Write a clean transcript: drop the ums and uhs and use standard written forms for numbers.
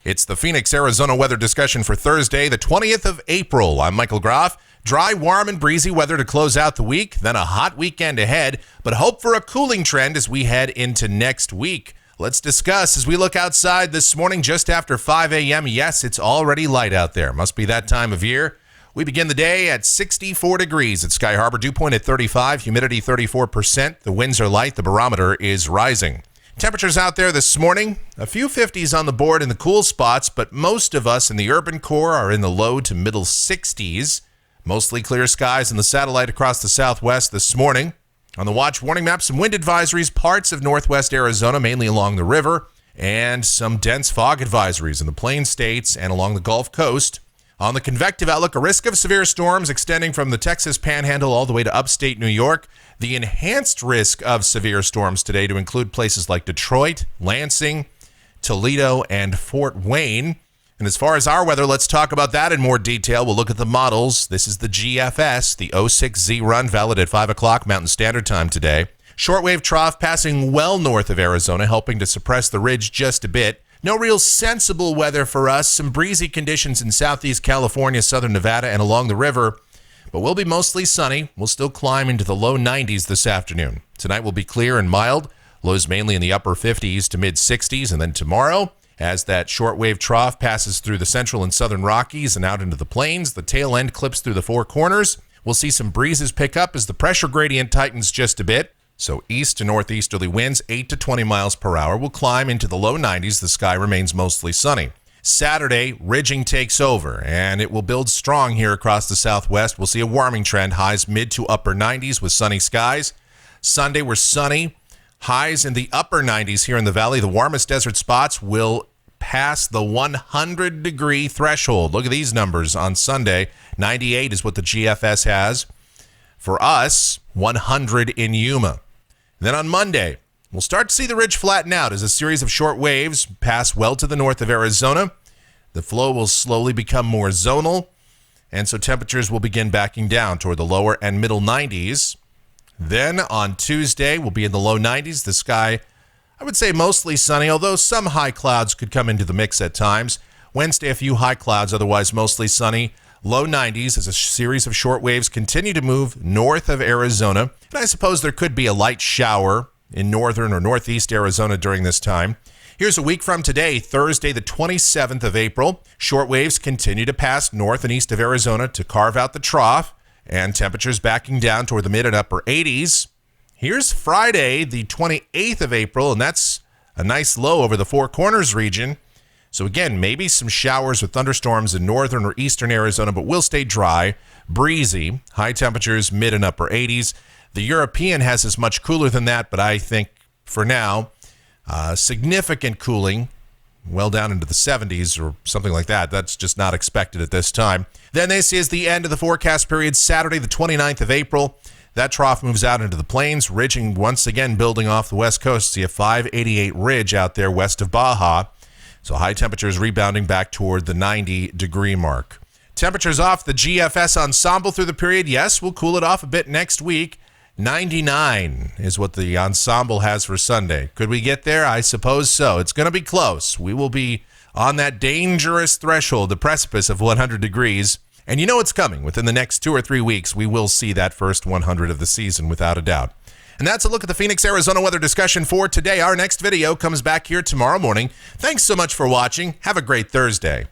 It's the Phoenix, Arizona weather discussion for Thursday, the 20th of April. I'm Michael Groff. Dry, warm, and breezy weather to close out the week, then a hot weekend ahead, but hope for a cooling trend as we head into next week. Let's discuss as we look outside this morning just after 5 a.m. Yes, it's already light out there. Must be that time of year. We begin the day at 64 degrees at Sky Harbor, dew point at 35, humidity 34%. The winds are light, the barometer is rising. Temperatures out there this morning, a few 50s on the board in the cool spots, but most of us in the urban core are in the low to middle 60s. Mostly clear skies in the satellite across the southwest this morning. On the watch warning map, some wind advisories, parts of northwest Arizona, mainly along the river, and some dense fog advisories in the Plain States and along the Gulf Coast. On the convective outlook, a risk of severe storms extending from the Texas Panhandle all the way to upstate New York. The enhanced risk of severe storms today to include places like Detroit, Lansing, Toledo, and Fort Wayne. And as far as our weather, let's talk about that in more detail. We'll look at the models. This is the GFS, the 06Z run, valid at 5 o'clock Mountain Standard Time today. Shortwave trough passing well north of Arizona, helping to suppress the ridge just a bit. No real sensible weather for us. Some breezy conditions in southeast California, southern Nevada, and along the river. But we'll be mostly sunny. We'll still climb into the low 90s this afternoon. Tonight will be clear and mild. Lows mainly in the upper 50s to mid 60s. And then tomorrow, as that shortwave trough passes through the central and southern Rockies and out into the plains, the tail end clips through the Four Corners. We'll see some breezes pick up as the pressure gradient tightens just a bit. So east to northeasterly winds, 8 to 20 miles per hour, will climb into the low 90s. The sky remains mostly sunny. Saturday, ridging takes over, and it will build strong here across the southwest. We'll see a warming trend, highs mid to upper 90s with sunny skies. Sunday, we're sunny, highs in the upper 90s here in the valley. The warmest desert spots will pass the 100-degree threshold. Look at these numbers on Sunday. 98 is what the GFS has. For us, 100 in Yuma. Then on Monday, we'll start to see the ridge flatten out as a series of short waves pass well to the north of Arizona. The flow will slowly become more zonal, and so temperatures will begin backing down toward the lower and middle 90s. Then on Tuesday, we'll be in the low 90s. The sky, I would say mostly sunny, although some high clouds could come into the mix at times. Wednesday, a few high clouds, otherwise mostly sunny. Low 90s as a series of short waves continue to move north of Arizona. And I suppose there could be a light shower in northern or northeast Arizona during this time. Here's a week from today, Thursday, the 27th of April. Short waves continue to pass north and east of Arizona to carve out the trough, and temperatures backing down toward the mid and upper 80s. Here's Friday, the 28th of April, and that's a nice low over the Four Corners region. So again, maybe some showers with thunderstorms in northern or eastern Arizona, but will stay dry, breezy, high temperatures, mid and upper 80s. The European has as much cooler than that, but I think for now, significant cooling, well down into the 70s or something like that. That's just not expected at this time. Then this is the end of the forecast period, Saturday, the 29th of April. That trough moves out into the plains, ridging once again building off the west coast. See a 588 ridge out there west of Baja. So high temperatures rebounding back toward the 90-degree mark. Temperatures off the GFS ensemble through the period. Yes, we'll cool it off a bit next week. 99 is what the ensemble has for Sunday. Could we get there? I suppose so. It's going to be close. We will be on that dangerous threshold, the precipice of 100 degrees. And you know it's coming. Within the next 2 or 3 weeks, we will see that first 100 of the season without a doubt. And that's a look at the Phoenix, Arizona weather discussion for today. Our next video comes back here tomorrow morning. Thanks so much for watching. Have a great Thursday.